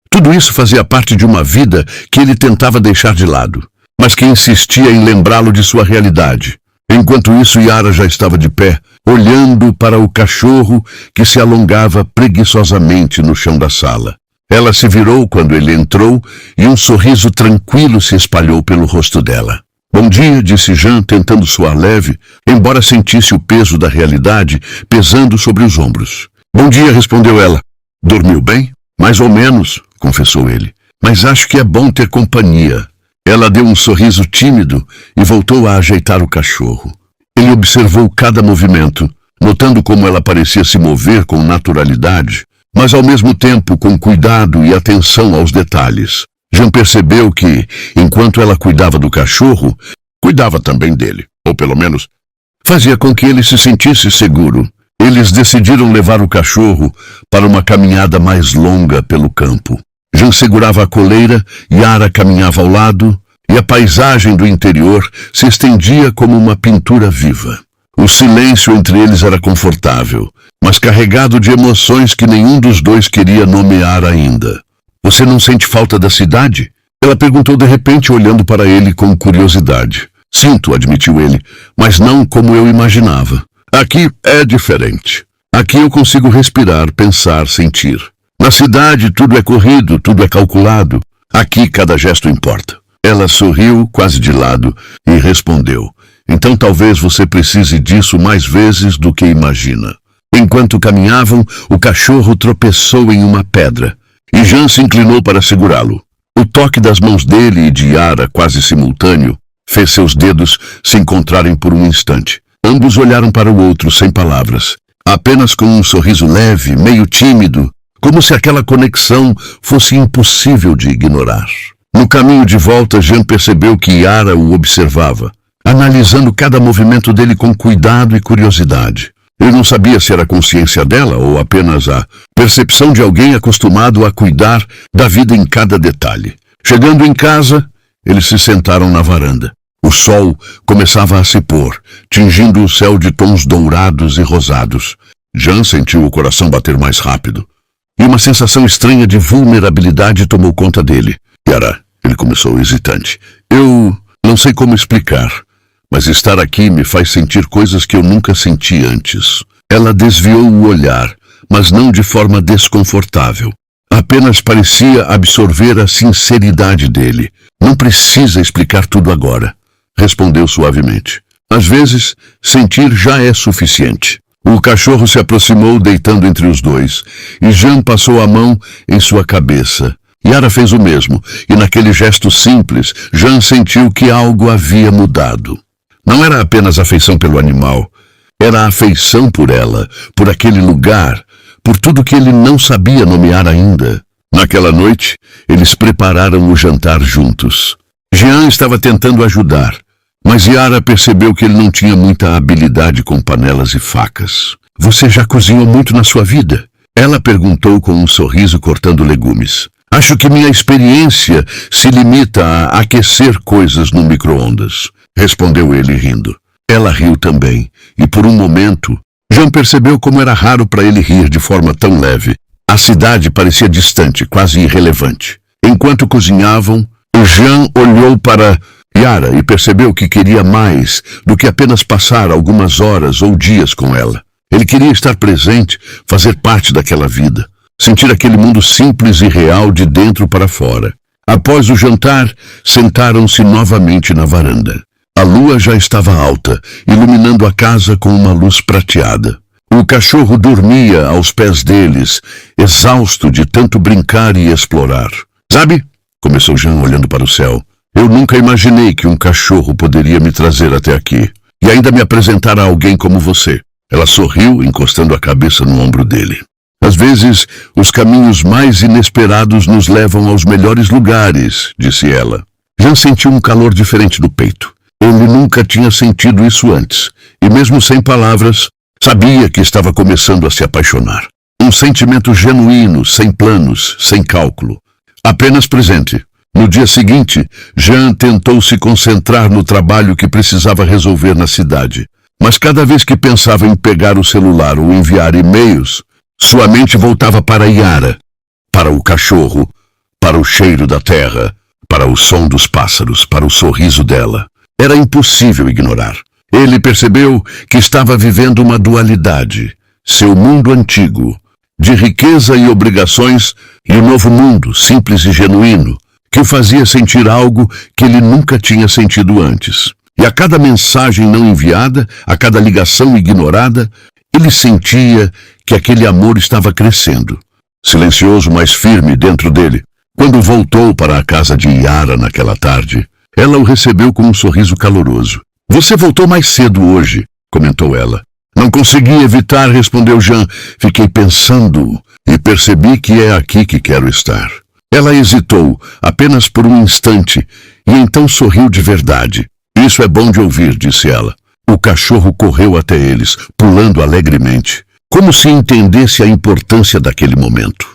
Tudo isso fazia parte de uma vida que ele tentava deixar de lado, mas que insistia em lembrá-lo de sua realidade. Enquanto isso, Yara já estava de pé, olhando para o cachorro que se alongava preguiçosamente no chão da sala. Ela se virou quando ele entrou e um sorriso tranquilo se espalhou pelo rosto dela. Bom dia, disse Jean, tentando soar leve, embora sentisse o peso da realidade pesando sobre os ombros. Bom dia, respondeu ela. Dormiu bem? Mais ou menos, confessou ele. Mas acho que é bom ter companhia. Ela deu um sorriso tímido e voltou a ajeitar o cachorro. Ele observou cada movimento, notando como ela parecia se mover com naturalidade, mas ao mesmo tempo com cuidado e atenção aos detalhes. Jean percebeu que, enquanto ela cuidava do cachorro, cuidava também dele, ou pelo menos fazia com que ele se sentisse seguro. Eles decidiram levar o cachorro para uma caminhada mais longa pelo campo. Jean segurava a coleira, Yara caminhava ao lado, e a paisagem do interior se estendia como uma pintura viva. O silêncio entre eles era confortável, mas carregado de emoções que nenhum dos dois queria nomear ainda. Você não sente falta da cidade? Ela perguntou de repente, olhando para ele com curiosidade. Sinto, admitiu ele, mas não como eu imaginava. Aqui é diferente. Aqui eu consigo respirar, pensar, sentir. Na cidade tudo é corrido, tudo é calculado. Aqui cada gesto importa. Ela sorriu, quase de lado, e respondeu. Então talvez você precise disso mais vezes do que imagina. Enquanto caminhavam, o cachorro tropeçou em uma pedra, e Jean se inclinou para segurá-lo. O toque das mãos dele e de Yara, quase simultâneo, fez seus dedos se encontrarem por um instante. Ambos olharam para o outro sem palavras, apenas com um sorriso leve, meio tímido, como se aquela conexão fosse impossível de ignorar. No caminho de volta, Jean percebeu que Yara o observava, analisando cada movimento dele com cuidado e curiosidade. Ele não sabia se era a consciência dela ou apenas a percepção de alguém acostumado a cuidar da vida em cada detalhe. Chegando em casa, eles se sentaram na varanda. O sol começava a se pôr, tingindo o céu de tons dourados e rosados. Jean sentiu o coração bater mais rápido. E uma sensação estranha de vulnerabilidade tomou conta dele. Yara, ele começou hesitante. Eu não sei como explicar, mas estar aqui me faz sentir coisas que eu nunca senti antes. Ela desviou o olhar, mas não de forma desconfortável. Apenas parecia absorver a sinceridade dele. Não precisa explicar tudo agora, respondeu suavemente. Às vezes, sentir já é suficiente. O cachorro se aproximou, deitando entre os dois, e Jean passou a mão em sua cabeça. Yara fez o mesmo, e naquele gesto simples, Jean sentiu que algo havia mudado. Não era apenas afeição pelo animal, era afeição por ela, por aquele lugar, por tudo que ele não sabia nomear ainda. Naquela noite, eles prepararam o jantar juntos. Jean estava tentando ajudar, mas Yara percebeu que ele não tinha muita habilidade com panelas e facas. Você já cozinhou muito na sua vida? Ela perguntou com um sorriso, cortando legumes. Acho que minha experiência se limita a aquecer coisas no micro-ondas, respondeu ele rindo. Ela riu também, e por um momento, Jean percebeu como era raro para ele rir de forma tão leve. A cidade parecia distante, quase irrelevante. Enquanto cozinhavam, Jean olhou para Yara e percebeu que queria mais do que apenas passar algumas horas ou dias com ela. Ele queria estar presente, fazer parte daquela vida, sentir aquele mundo simples e real de dentro para fora. Após o jantar, sentaram-se novamente na varanda. A lua já estava alta, iluminando a casa com uma luz prateada. O cachorro dormia aos pés deles, exausto de tanto brincar e explorar. Sabe, começou Jean olhando para o céu, eu nunca imaginei que um cachorro poderia me trazer até aqui e ainda me apresentar a alguém como você. Ela sorriu, encostando a cabeça no ombro dele. Às vezes, os caminhos mais inesperados nos levam aos melhores lugares, disse ela. Jean sentiu um calor diferente no peito. Ele nunca tinha sentido isso antes, e mesmo sem palavras, sabia que estava começando a se apaixonar. Um sentimento genuíno, sem planos, sem cálculo. Apenas presente. No dia seguinte, Jean tentou se concentrar no trabalho que precisava resolver na cidade. Mas cada vez que pensava em pegar o celular ou enviar e-mails, sua mente voltava para Yara, para o cachorro, para o cheiro da terra, para o som dos pássaros, para o sorriso dela. Era impossível ignorar. Ele percebeu que estava vivendo uma dualidade, seu mundo antigo, de riqueza e obrigações, e o novo mundo, simples e genuíno, que o fazia sentir algo que ele nunca tinha sentido antes. E a cada mensagem não enviada, a cada ligação ignorada, ele sentia que aquele amor estava crescendo. Silencioso, mas firme dentro dele. Quando voltou para a casa de Yara naquela tarde, ela o recebeu com um sorriso caloroso. Você voltou mais cedo hoje, comentou ela. Não consegui evitar, respondeu Jean. Fiquei pensando e percebi que é aqui que quero estar. Ela hesitou, apenas por um instante, e então sorriu de verdade. Isso é bom de ouvir, disse ela. O cachorro correu até eles, pulando alegremente, como se entendesse a importância daquele momento.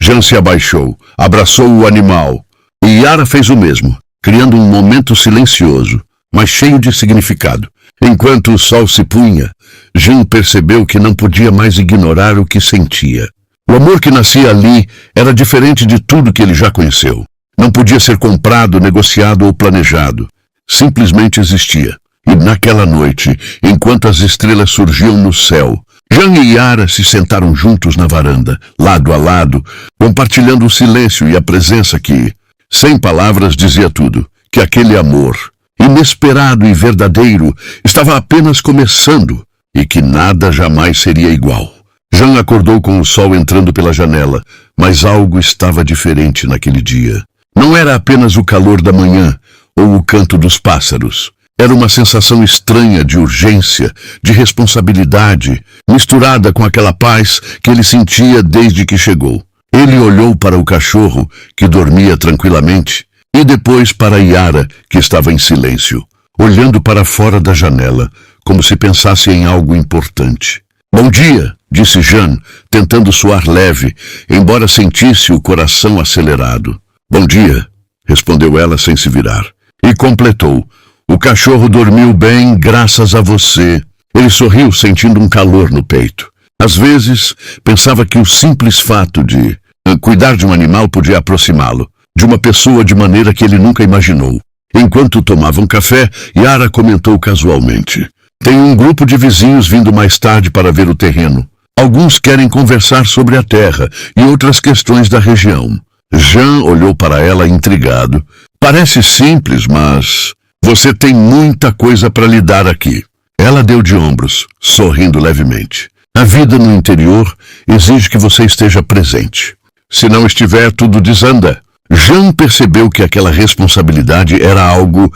Jean se abaixou, abraçou o animal, e Yara fez o mesmo, criando um momento silencioso, mas cheio de significado. Enquanto o sol se punha, Jean percebeu que não podia mais ignorar o que sentia. O amor que nascia ali era diferente de tudo que ele já conheceu. Não podia ser comprado, negociado ou planejado. Simplesmente existia. E naquela noite, enquanto as estrelas surgiam no céu, Jean e Yara se sentaram juntos na varanda, lado a lado, compartilhando o silêncio e a presença que, sem palavras, dizia tudo, que aquele amor, inesperado e verdadeiro, estava apenas começando e que nada jamais seria igual. Jean acordou com o sol entrando pela janela, mas algo estava diferente naquele dia. Não era apenas o calor da manhã ou o canto dos pássaros. Era uma sensação estranha de urgência, de responsabilidade, misturada com aquela paz que ele sentia desde que chegou. Ele olhou para o cachorro, que dormia tranquilamente, e depois para Yara, que estava em silêncio, olhando para fora da janela, como se pensasse em algo importante. Bom dia, disse Jean, tentando soar leve, embora sentisse o coração acelerado. Bom dia, respondeu ela sem se virar. E completou. O cachorro dormiu bem graças a você. Ele sorriu, sentindo um calor no peito. Às vezes, pensava que o simples fato de cuidar de um animal podia aproximá-lo de uma pessoa de maneira que ele nunca imaginou. Enquanto tomavam café, Yara comentou casualmente: tem um grupo de vizinhos vindo mais tarde para ver o terreno. Alguns querem conversar sobre a terra e outras questões da região. Jean olhou para ela intrigado. Parece simples, mas você tem muita coisa para lidar aqui. Ela deu de ombros, sorrindo levemente. A vida no interior exige que você esteja presente. Se não estiver, tudo desanda. Jean percebeu que aquela responsabilidade era algo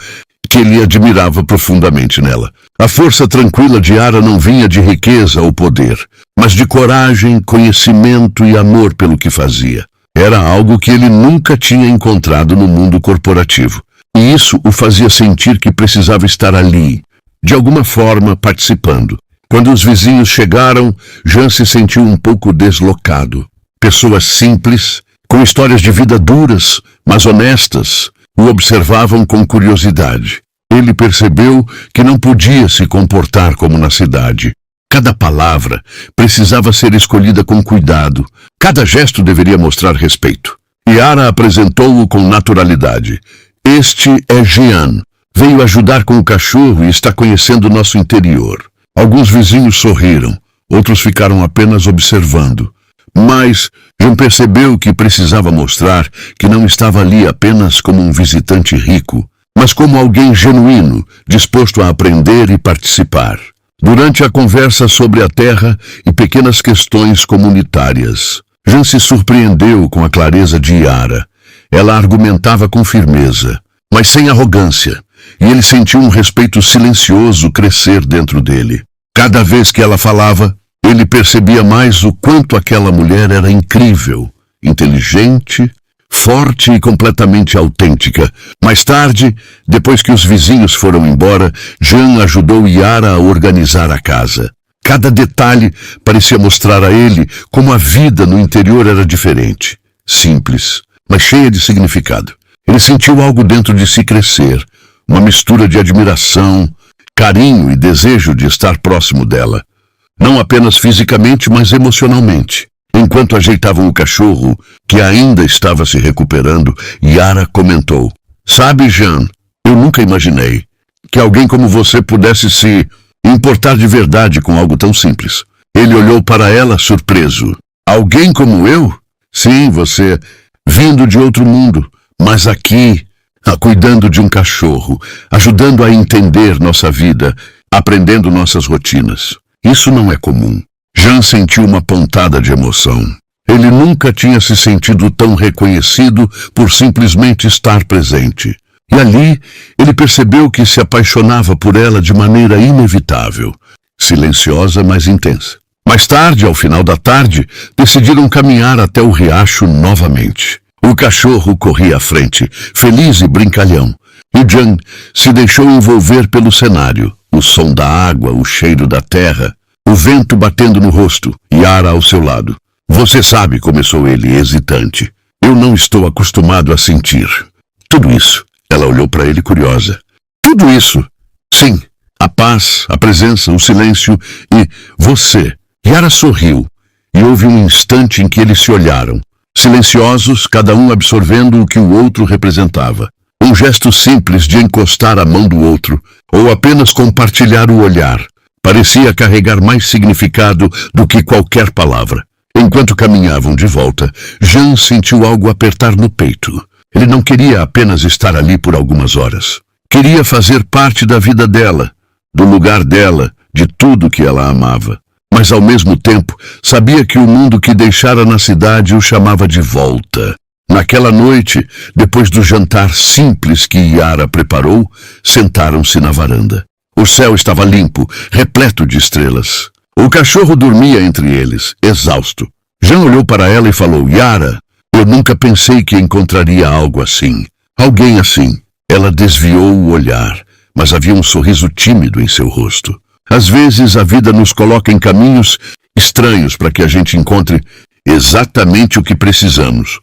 que ele admirava profundamente nela. A força tranquila de Yara não vinha de riqueza ou poder, mas de coragem, conhecimento e amor pelo que fazia. Era algo que ele nunca tinha encontrado no mundo corporativo. E isso o fazia sentir que precisava estar ali, de alguma forma participando. Quando os vizinhos chegaram, Jean se sentiu um pouco deslocado. Pessoas simples, com histórias de vida duras, mas honestas, o observavam com curiosidade. Ele percebeu que não podia se comportar como na cidade. Cada palavra precisava ser escolhida com cuidado. Cada gesto deveria mostrar respeito. Yara apresentou-o com naturalidade. Este é Jean. Veio ajudar com o cachorro e está conhecendo nosso interior. Alguns vizinhos sorriram, outros ficaram apenas observando. Mas Jean percebeu que precisava mostrar que não estava ali apenas como um visitante rico, mas como alguém genuíno, disposto a aprender e participar. Durante a conversa sobre a terra e pequenas questões comunitárias, Jean se surpreendeu com a clareza de Yara. Ela argumentava com firmeza, mas sem arrogância, e ele sentiu um respeito silencioso crescer dentro dele. Cada vez que ela falava, ele percebia mais o quanto aquela mulher era incrível, inteligente, forte e completamente autêntica. Mais tarde, depois que os vizinhos foram embora, Jean ajudou Yara a organizar a casa. Cada detalhe parecia mostrar a ele como a vida no interior era diferente, simples, mas cheia de significado. Ele sentiu algo dentro de si crescer, uma mistura de admiração, carinho e desejo de estar próximo dela. Não apenas fisicamente, mas emocionalmente. Enquanto ajeitavam o cachorro, que ainda estava se recuperando, Yara comentou: sabe, Jean, eu nunca imaginei que alguém como você pudesse se importar de verdade com algo tão simples. Ele olhou para ela surpreso. Alguém como eu? Sim, você, vindo de outro mundo, mas aqui, cuidando de um cachorro, ajudando a entender nossa vida, aprendendo nossas rotinas. Isso não é comum. Jean sentiu uma pontada de emoção. Ele nunca tinha se sentido tão reconhecido por simplesmente estar presente. E ali, ele percebeu que se apaixonava por ela de maneira inevitável, silenciosa, mas intensa. Mais tarde, ao final da tarde, decidiram caminhar até o riacho novamente. O cachorro corria à frente, feliz e brincalhão. E Jean se deixou envolver pelo cenário, o som da água, o cheiro da terra, o vento batendo no rosto, Yara ao seu lado. Você sabe, começou ele, hesitante. Eu não estou acostumado a sentir tudo isso. Ela olhou para ele curiosa. Tudo isso? Sim. A paz, a presença, o silêncio e você. Yara sorriu e houve um instante em que eles se olharam. Silenciosos, cada um absorvendo o que o outro representava. Um gesto simples de encostar a mão do outro, ou apenas compartilhar o olhar, parecia carregar mais significado do que qualquer palavra. Enquanto caminhavam de volta, Jean sentiu algo apertar no peito. Ele não queria apenas estar ali por algumas horas. Queria fazer parte da vida dela, do lugar dela, de tudo que ela amava. Mas ao mesmo tempo, sabia que o mundo que deixara na cidade o chamava de volta. Naquela noite, depois do jantar simples que Yara preparou, sentaram-se na varanda. O céu estava limpo, repleto de estrelas. O cachorro dormia entre eles, exausto. Jean olhou para ela e falou: Yara, eu nunca pensei que encontraria algo assim. Alguém assim. Ela desviou o olhar, mas havia um sorriso tímido em seu rosto. Às vezes a vida nos coloca em caminhos estranhos para que a gente encontre exatamente o que precisamos,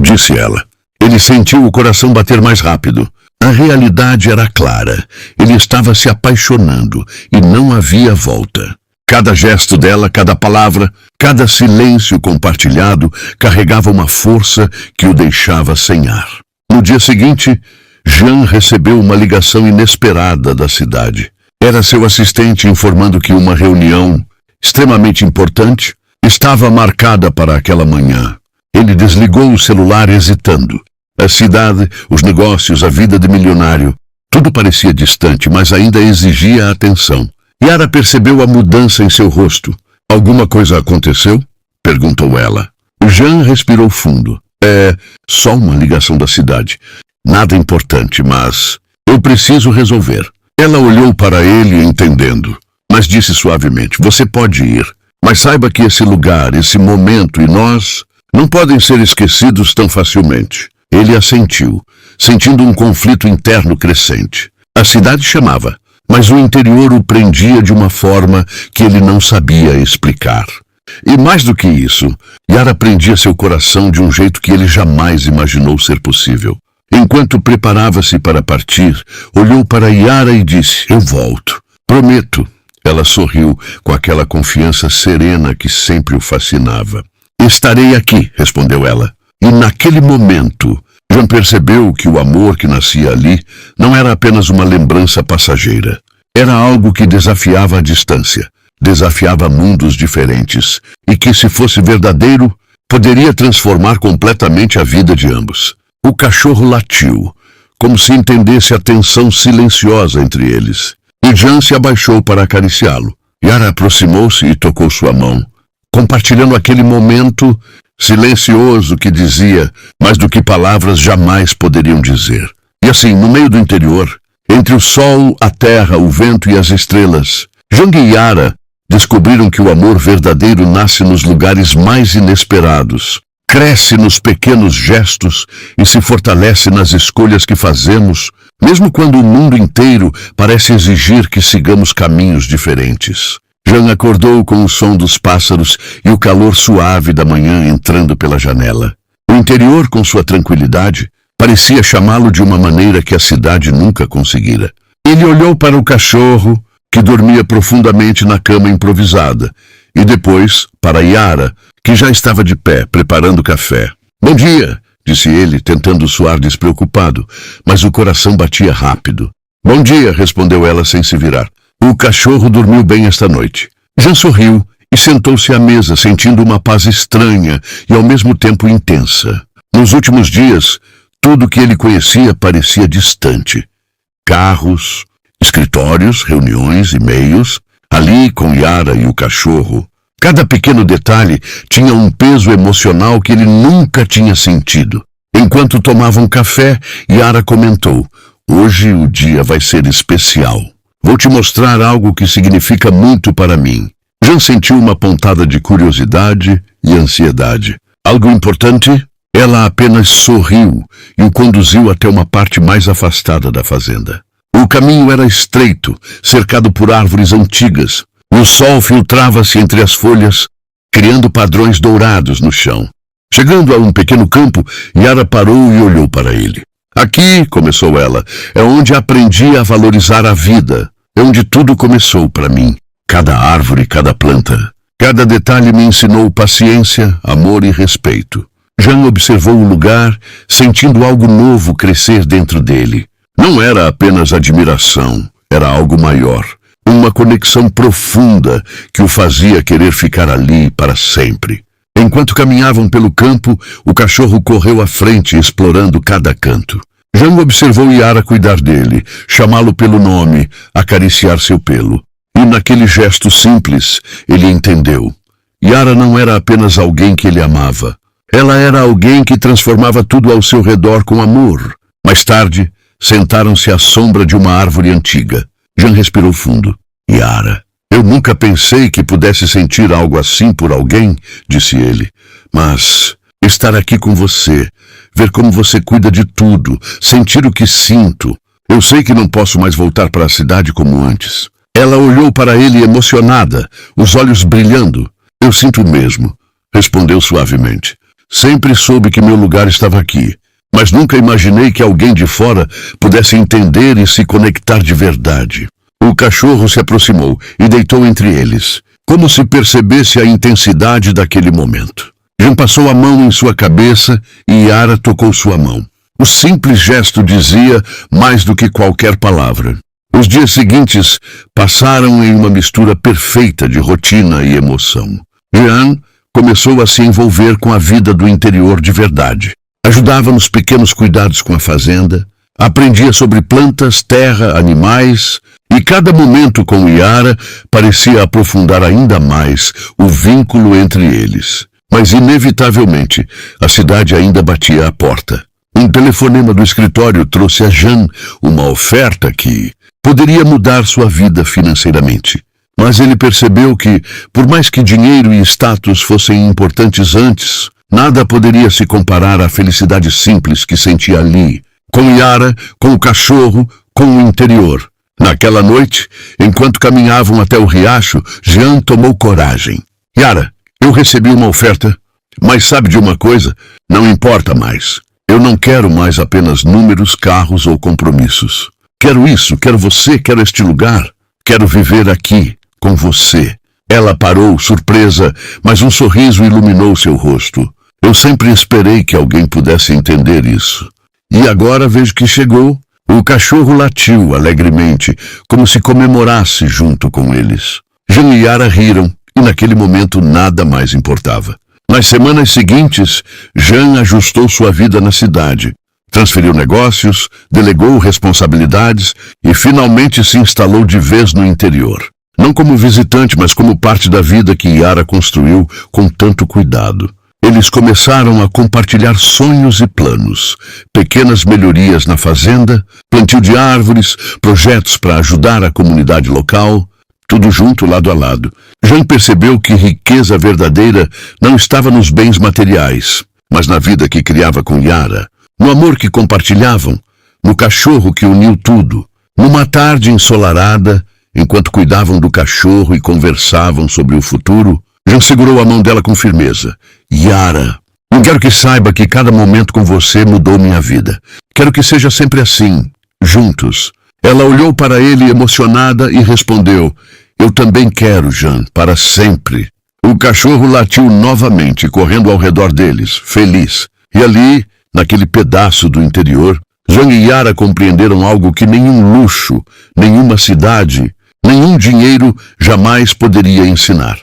disse ela. Ele sentiu o coração bater mais rápido. A realidade era clara. Ele estava se apaixonando e não havia volta. Cada gesto dela, cada palavra, cada silêncio compartilhado carregava uma força que o deixava sem ar. No dia seguinte, Jean recebeu uma ligação inesperada da cidade. Era seu assistente informando que uma reunião extremamente importante estava marcada para aquela manhã. Ele desligou o celular hesitando. A cidade, os negócios, a vida de milionário, tudo parecia distante, mas ainda exigia atenção. Yara percebeu a mudança em seu rosto. Alguma coisa aconteceu? Perguntou ela. Jean respirou fundo. É só uma ligação da cidade. Nada importante, mas eu preciso resolver. Ela olhou para ele entendendo, mas disse suavemente, você pode ir, mas saiba que esse lugar, esse momento e nós não podem ser esquecidos tão facilmente. Ele assentiu, sentindo um conflito interno crescente. A cidade chamava, mas o interior o prendia de uma forma que ele não sabia explicar. E mais do que isso, Yara prendia seu coração de um jeito que ele jamais imaginou ser possível. Enquanto preparava-se para partir, olhou para Yara e disse, eu volto. Prometo. Ela sorriu com aquela confiança serena que sempre o fascinava. Estarei aqui, respondeu ela. E naquele momento, Jean percebeu que o amor que nascia ali não era apenas uma lembrança passageira. Era algo que desafiava a distância, desafiava mundos diferentes e que, se fosse verdadeiro, poderia transformar completamente a vida de ambos. O cachorro latiu, como se entendesse a tensão silenciosa entre eles. E Jean se abaixou para acariciá-lo. Yara aproximou-se e tocou sua mão, compartilhando aquele momento silencioso que dizia mais do que palavras jamais poderiam dizer. E assim, no meio do interior, entre o sol, a terra, o vento e as estrelas, Jean e Yara descobriram que o amor verdadeiro nasce nos lugares mais inesperados. Cresce nos pequenos gestos e se fortalece nas escolhas que fazemos, mesmo quando o mundo inteiro parece exigir que sigamos caminhos diferentes. Jean acordou com o som dos pássaros e o calor suave da manhã entrando pela janela. O interior, com sua tranquilidade, parecia chamá-lo de uma maneira que a cidade nunca conseguira. Ele olhou para o cachorro, que dormia profundamente na cama improvisada, e depois para Yara, que já estava de pé, preparando café. Bom dia, disse ele, tentando soar despreocupado, mas o coração batia rápido. Bom dia, respondeu ela sem se virar. O cachorro dormiu bem esta noite. Jean sorriu e sentou-se à mesa, sentindo uma paz estranha e ao mesmo tempo intensa. Nos últimos dias, tudo que ele conhecia parecia distante. Carros, escritórios, reuniões, e-mails, ali com Yara e o cachorro. Cada pequeno detalhe tinha um peso emocional que ele nunca tinha sentido. Enquanto tomavam café, Yara comentou, hoje o dia vai ser especial. Vou te mostrar algo que significa muito para mim. Jean sentiu uma pontada de curiosidade e ansiedade. Algo importante? Ela apenas sorriu e o conduziu até uma parte mais afastada da fazenda. O caminho era estreito, cercado por árvores antigas. O sol filtrava-se entre as folhas, criando padrões dourados no chão. Chegando a um pequeno campo, Yara parou e olhou para ele. Aqui, começou ela, é onde aprendi a valorizar a vida. É onde tudo começou para mim. Cada árvore, cada planta. Cada detalhe me ensinou paciência, amor e respeito. Jean observou o lugar, sentindo algo novo crescer dentro dele. Não era apenas admiração, era algo maior. Uma conexão profunda que o fazia querer ficar ali para sempre. Enquanto caminhavam pelo campo, o cachorro correu à frente, explorando cada canto. Jean observou Yara cuidar dele, chamá-lo pelo nome, acariciar seu pelo. E naquele gesto simples, ele entendeu. Yara não era apenas alguém que ele amava. Ela era alguém que transformava tudo ao seu redor com amor. Mais tarde, sentaram-se à sombra de uma árvore antiga. Jean respirou fundo. Yara, eu nunca pensei que pudesse sentir algo assim por alguém, disse ele. Mas estar aqui com você, ver como você cuida de tudo, sentir o que sinto. Eu sei que não posso mais voltar para a cidade como antes. Ela olhou para ele emocionada, os olhos brilhando. Eu sinto o mesmo, respondeu suavemente. Sempre soube que meu lugar estava aqui, mas nunca imaginei que alguém de fora pudesse entender e se conectar de verdade. O cachorro se aproximou e deitou entre eles, como se percebesse a intensidade daquele momento. Jean passou a mão em sua cabeça e Yara tocou sua mão. O simples gesto dizia mais do que qualquer palavra. Os dias seguintes passaram em uma mistura perfeita de rotina e emoção. Jean começou a se envolver com a vida do interior de verdade. Ajudava nos pequenos cuidados com a fazenda, aprendia sobre plantas, terra, animais, e cada momento com Yara parecia aprofundar ainda mais o vínculo entre eles. Mas, inevitavelmente, a cidade ainda batia à porta. Um telefonema do escritório trouxe a Jean uma oferta que poderia mudar sua vida financeiramente. Mas ele percebeu que, por mais que dinheiro e status fossem importantes antes, nada poderia se comparar à felicidade simples que sentia ali, com Yara, com o cachorro, com o interior. Naquela noite, enquanto caminhavam até o riacho, Jean tomou coragem. Yara, eu recebi uma oferta, mas sabe de uma coisa? Não importa mais. Eu não quero mais apenas números, carros ou compromissos. Quero isso, quero você, quero este lugar. Quero viver aqui, com você. Ela parou, surpresa, mas um sorriso iluminou seu rosto. Eu sempre esperei que alguém pudesse entender isso. E agora vejo que chegou. O cachorro latiu alegremente, como se comemorasse junto com eles. Jean e Yara riram, e naquele momento nada mais importava. Nas semanas seguintes, Jean ajustou sua vida na cidade. Transferiu negócios, delegou responsabilidades e finalmente se instalou de vez no interior. Não como visitante, mas como parte da vida que Yara construiu com tanto cuidado. Eles começaram a compartilhar sonhos e planos, pequenas melhorias na fazenda, plantio de árvores, projetos para ajudar a comunidade local, tudo junto lado a lado. Jean percebeu que riqueza verdadeira não estava nos bens materiais, mas na vida que criava com Yara, no amor que compartilhavam, no cachorro que uniu tudo. Numa tarde ensolarada, enquanto cuidavam do cachorro e conversavam sobre o futuro, Jean segurou a mão dela com firmeza. Yara, eu quero que saiba que cada momento com você mudou minha vida. Quero que seja sempre assim, juntos. Ela olhou para ele emocionada e respondeu, eu também quero, Jean, para sempre. O cachorro latiu novamente, correndo ao redor deles, feliz. E ali, naquele pedaço do interior, Jean e Yara compreenderam algo que nenhum luxo, nenhuma cidade, nenhum dinheiro jamais poderia ensinar.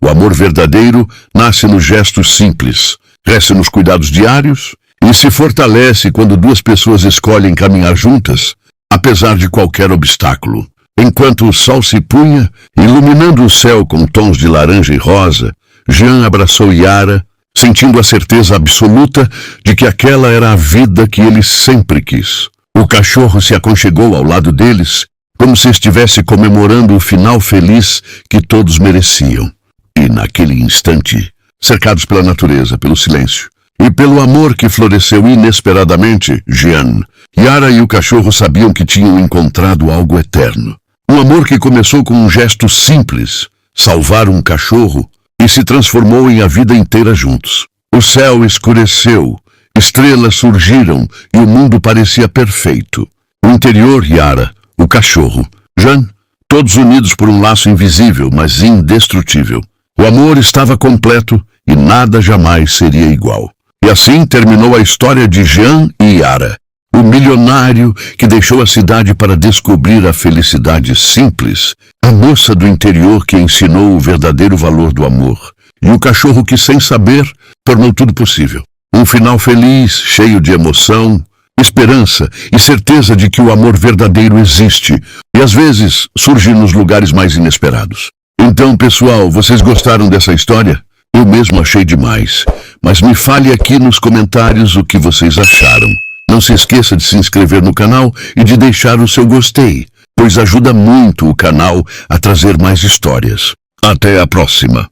O amor verdadeiro nasce nos gestos simples, cresce nos cuidados diários e se fortalece quando duas pessoas escolhem caminhar juntas, apesar de qualquer obstáculo. Enquanto o sol se punha, iluminando o céu com tons de laranja e rosa, Jean abraçou Yara, sentindo a certeza absoluta de que aquela era a vida que ele sempre quis. O cachorro se aconchegou ao lado deles, como se estivesse comemorando o final feliz que todos mereciam. E naquele instante, cercados pela natureza, pelo silêncio e pelo amor que floresceu inesperadamente, Jean, Yara e o cachorro sabiam que tinham encontrado algo eterno. Um amor que começou com um gesto simples, salvar um cachorro, e se transformou em a vida inteira juntos. O céu escureceu, estrelas surgiram e o mundo parecia perfeito. O interior, Yara, o cachorro, Jean, todos unidos por um laço invisível, mas indestrutível. O amor estava completo e nada jamais seria igual. E assim terminou a história de Jean e Yara, o milionário que deixou a cidade para descobrir a felicidade simples, a moça do interior que ensinou o verdadeiro valor do amor, e o cachorro que, sem saber, tornou tudo possível. Um final feliz, cheio de emoção, esperança e certeza de que o amor verdadeiro existe e às vezes surge nos lugares mais inesperados. Então, pessoal, vocês gostaram dessa história? Eu mesmo achei demais, mas me fale aqui nos comentários o que vocês acharam. Não se esqueça de se inscrever no canal e de deixar o seu gostei, pois ajuda muito o canal a trazer mais histórias. Até a próxima!